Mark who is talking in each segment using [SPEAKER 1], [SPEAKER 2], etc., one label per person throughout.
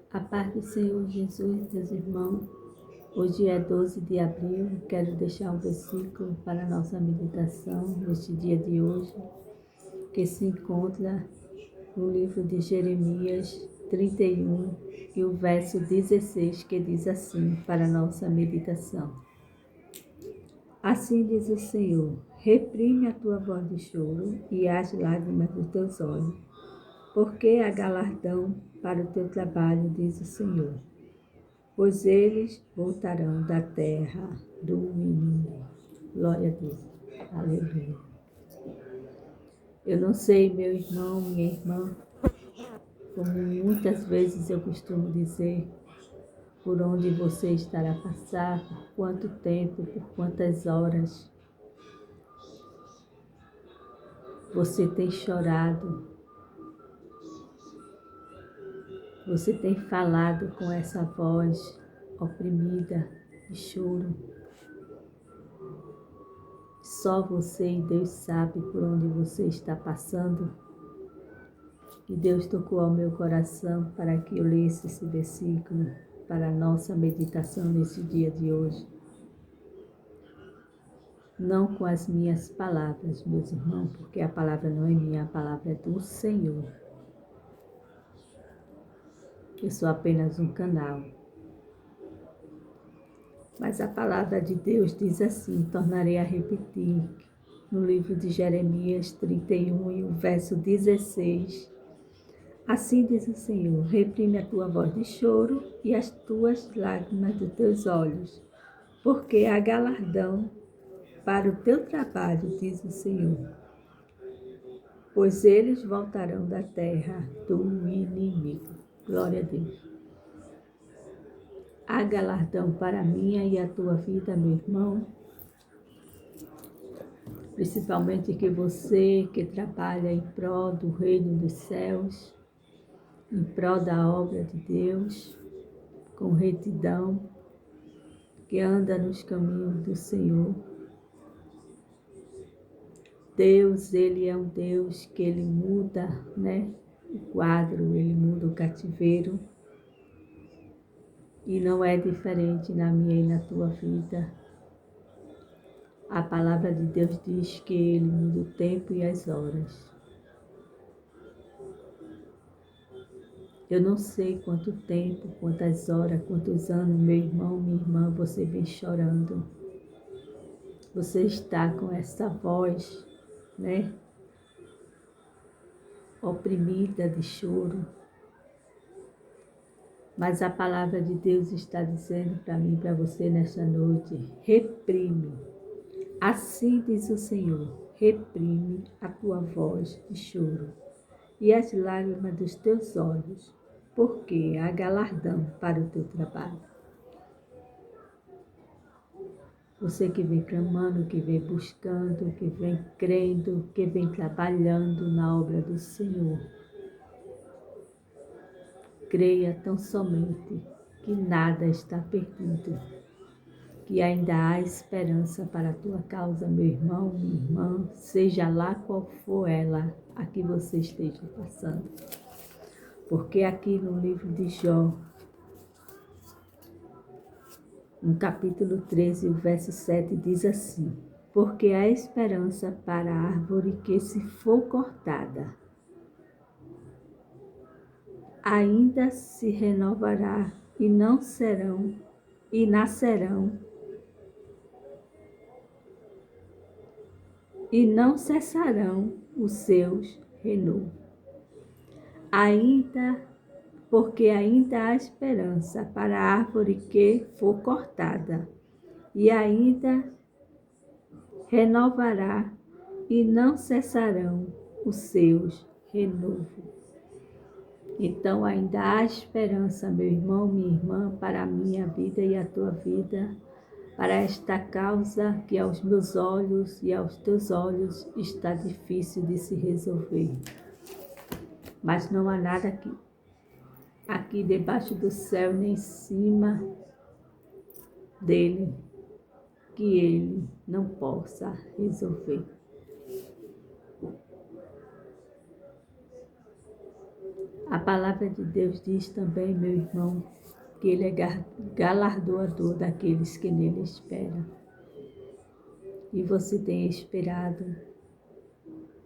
[SPEAKER 1] A paz do Senhor Jesus, meus irmãos. Hoje é 12 de abril. Quero deixar um versículo para a nossa meditação neste dia de hoje, que se encontra no livro de Jeremias 31 e o verso 16, que diz assim para a nossa meditação. Assim diz o Senhor: reprime a tua voz de choro e as lágrimas dos teus olhos, porque há galardão para o teu trabalho, diz o Senhor. Pois eles voltarão da terra do inimigo. Glória a Deus. Aleluia. Eu não sei, meu irmão, minha irmã, como muitas vezes eu costumo dizer, por onde você estará a passar, por quanto tempo, por quantas horas você tem chorado, você tem falado com essa voz oprimida de choro. Só você e Deus sabe por onde você está passando. E Deus tocou ao meu coração para que eu lesse esse versículo para a nossa meditação nesse dia de hoje. Não com as minhas palavras, meus irmãos, porque a palavra não é minha, a palavra é do Senhor. Eu sou apenas um canal. Mas a palavra de Deus diz assim, tornarei a repetir, no livro de Jeremias 31 e o verso 16. Assim diz o Senhor: reprime a tua voz de choro e as tuas lágrimas dos teus olhos, porque há galardão para o teu trabalho, diz o Senhor. Pois eles voltarão da terra do inimigo. Glória a Deus. Há galardão para a minha e a tua vida, meu irmão. Principalmente que você que trabalha em prol do reino dos céus, em prol da obra de Deus, com retidão, que anda nos caminhos do Senhor. Deus, Ele é um Deus que Ele muda, o quadro, Ele muda o cativeiro. E não é diferente na minha e na tua vida. A palavra de Deus diz que Ele muda o tempo e as horas. Eu não sei quanto tempo, quantas horas, quantos anos, meu irmão, minha irmã, você vem chorando. Você está com essa voz, oprimida de choro. Mas a palavra de Deus está dizendo para mim e para você nesta noite: reprime. Assim diz o Senhor: reprime a tua voz de choro e as lágrimas dos teus olhos, porque há galardão para o teu trabalho. Você que vem clamando, que vem buscando, que vem crendo, que vem trabalhando na obra do Senhor. Creia tão somente que nada está perdido, que ainda há esperança para a tua causa, meu irmão, minha irmã, seja lá qual for ela a que você esteja passando. Porque aqui no livro de Jó, no capítulo 13, o verso 7, diz assim: porque há esperança para a árvore que se for cortada, ainda se renovará e não serão, e nascerão, e não cessarão os seus renovos. Porque ainda há esperança para a árvore que for cortada, e ainda renovará e não cessarão os seus renovos. Então ainda há esperança, meu irmão, minha irmã, para a minha vida e a tua vida, para esta causa que aos meus olhos e aos teus olhos está difícil de se resolver. Mas não há nada aqui debaixo do céu, nem em cima dele, que ele não possa resolver. A palavra de Deus diz também, meu irmão, que Ele é galardoador daqueles que nele esperam. E você tem esperado,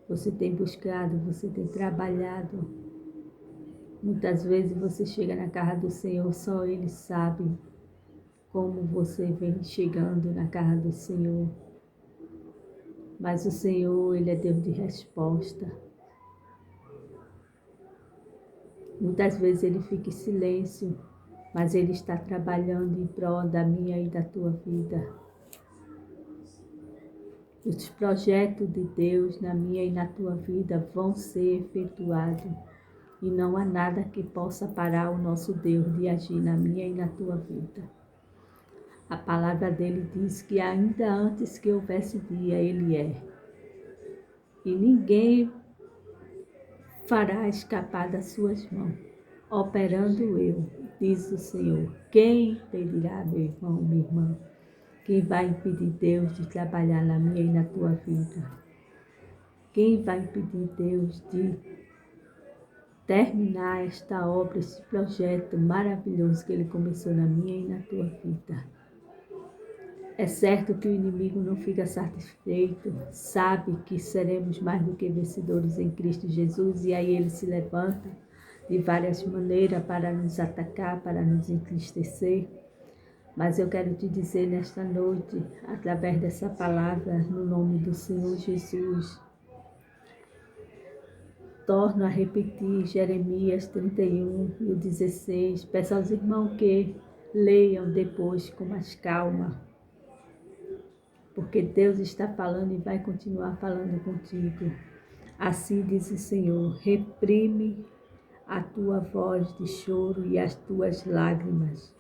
[SPEAKER 1] você tem buscado, você tem trabalhado. Muitas vezes você chega na casa do Senhor, só Ele sabe como você vem chegando na casa do Senhor. Mas o Senhor, Ele é Deus de resposta. Muitas vezes Ele fica em silêncio, mas Ele está trabalhando em prol da minha e da tua vida. Os projetos de Deus na minha e na tua vida vão ser efetuados. E não há nada que possa parar o nosso Deus de agir na minha e na tua vida. A palavra dele diz que ainda antes que houvesse dia, Ele é. E ninguém fará escapar das suas mãos. Operando eu, diz o Senhor. Quem impedirá, meu irmão, minha irmã? Quem vai impedir Deus de trabalhar na minha e na tua vida? Quem vai impedir Deus de terminar esta obra, esse projeto maravilhoso que Ele começou na minha e na tua vida? É certo que o inimigo não fica satisfeito, sabe que seremos mais do que vencedores em Cristo Jesus, e aí ele se levanta de várias maneiras para nos atacar, para nos entristecer. Mas eu quero te dizer nesta noite, através dessa palavra, no nome do Senhor Jesus, torno a repetir Jeremias 31 e o 16. Peço aos irmãos que leiam depois com mais calma, porque Deus está falando e vai continuar falando contigo. Assim diz o Senhor: reprime a tua voz de choro e as tuas lágrimas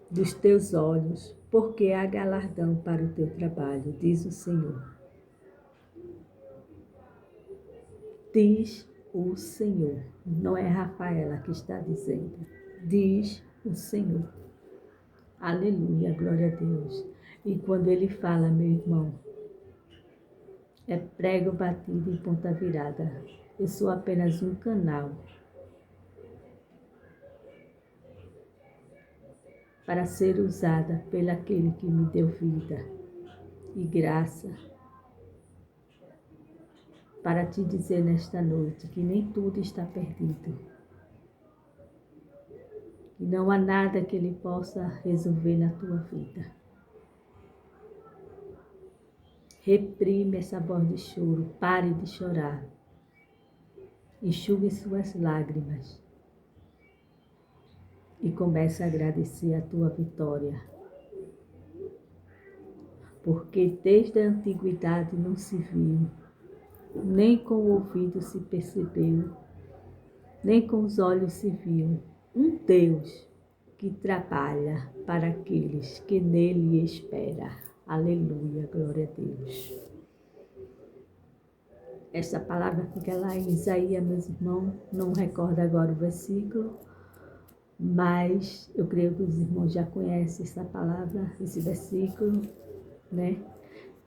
[SPEAKER 1] dos teus olhos, porque há galardão para o teu trabalho, diz o Senhor. Diz o Senhor, não é Rafaela que está dizendo, diz o Senhor. Aleluia, glória a Deus. E quando Ele fala, meu irmão, é prego batido e ponta virada. Eu sou apenas um canal para ser usada pelo aquele que me deu vida e graça, para te dizer nesta noite que nem tudo está perdido. E não há nada que Ele possa resolver na tua vida. Reprime essa voz de choro, pare de chorar. Enxugue suas lágrimas e comece a agradecer a tua vitória. Porque desde a antiguidade não se viu, nem com o ouvido se percebeu, nem com os olhos se viu, um Deus que trabalha para aqueles que nele esperam. Aleluia, glória a Deus. Esta palavra fica lá em Isaías, meus irmãos, não recordo agora o versículo, mas eu creio que os irmãos já conhecem essa palavra, esse versículo, né?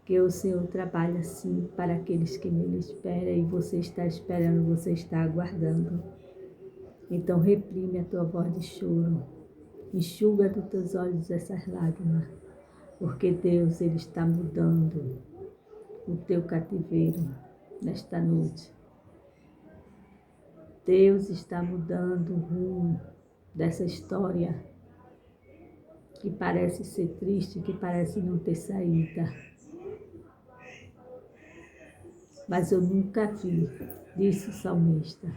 [SPEAKER 1] Que o Senhor trabalha assim para aqueles que nele esperam, e você está esperando, você está aguardando. Então reprime a tua voz de choro, enxuga dos teus olhos essas lágrimas, porque Deus, Ele está mudando o teu cativeiro nesta noite. Deus está mudando o rumo dessa história que parece ser triste, que parece não ter saída. Mas eu nunca vi, disse o salmista,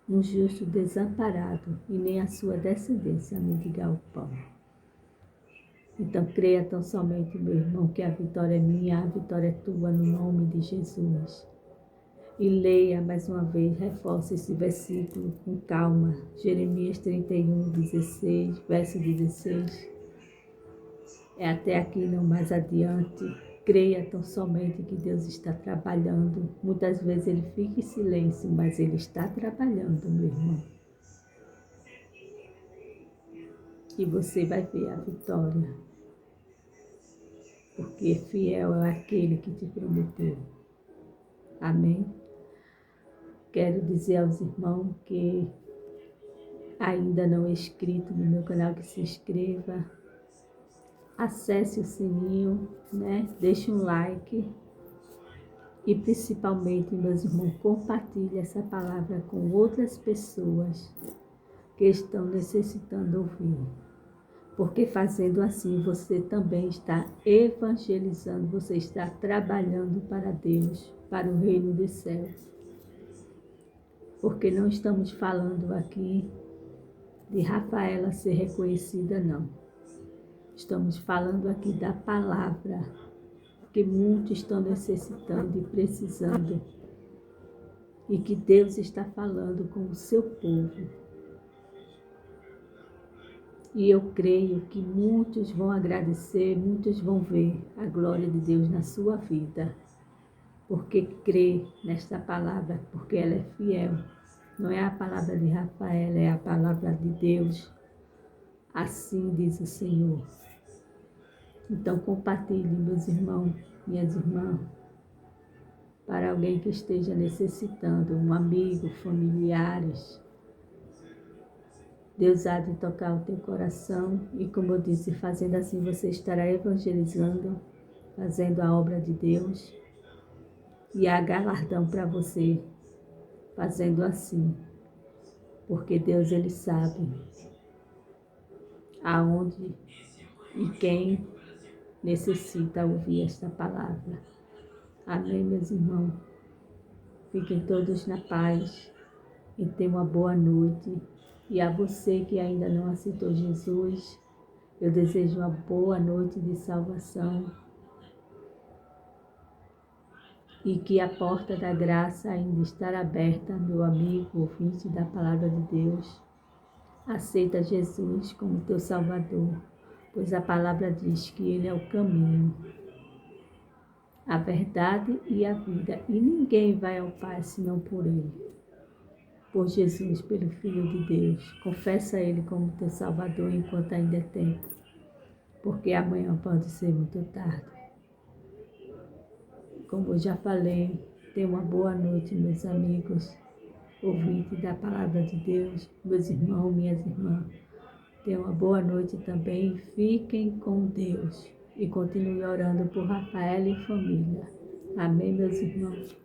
[SPEAKER 1] um justo desamparado e nem a sua descendência mendigar o pão. Então creia tão somente, meu irmão, que a vitória é minha, a vitória é tua, no nome de Jesus. E leia mais uma vez, reforce esse versículo com calma. Jeremias 31, 16, verso 16. É até aqui, não mais adiante. Creia tão somente que Deus está trabalhando. Muitas vezes Ele fica em silêncio, mas Ele está trabalhando, meu irmão. E você vai ver a vitória. Porque fiel é aquele que te prometeu. Amém? Quero dizer aos irmãos que ainda não é inscrito no meu canal, que se inscreva, acesse o sininho, né? Deixe um like e principalmente, meus irmãos, compartilhe essa palavra com outras pessoas que estão necessitando ouvir. Porque fazendo assim, você também está evangelizando, você está trabalhando para Deus, para o reino dos céus. Porque não estamos falando aqui de Rafaela ser reconhecida, não. Estamos falando aqui da palavra, que muitos estão necessitando e precisando, e que Deus está falando com o seu povo. E eu creio que muitos vão agradecer, muitos vão ver a glória de Deus na sua vida, porque crê nesta palavra, porque ela é fiel. Não é a palavra de Rafael, é a palavra de Deus. Assim diz o Senhor. Então compartilhe, meus irmãos, minhas irmãs, para alguém que esteja necessitando, um amigo, familiares. Deus há de tocar o teu coração e, como eu disse, fazendo assim você estará evangelizando, fazendo a obra de Deus, e há galardão para você fazendo assim, porque Deus, Ele sabe aonde e quem necessita ouvir esta palavra. Amém, meus irmãos? Fiquem todos na paz e tenham uma boa noite. E a você que ainda não aceitou Jesus, eu desejo uma boa noite de salvação e que a porta da graça ainda está aberta, meu amigo, ouvinte da palavra de Deus. Aceita Jesus como teu Salvador, pois a palavra diz que Ele é o caminho, a verdade e a vida, e ninguém vai ao Pai senão por Ele. Por Jesus, pelo Filho de Deus. Confessa Ele como teu Salvador enquanto ainda é tempo, porque amanhã pode ser muito tarde. Como eu já falei, tenha uma boa noite, meus amigos, ouvintes da palavra de Deus, meus irmãos, minhas irmãs. Tenham uma boa noite também. Fiquem com Deus e continue orando por Rafaela e família. Amém, meus irmãos?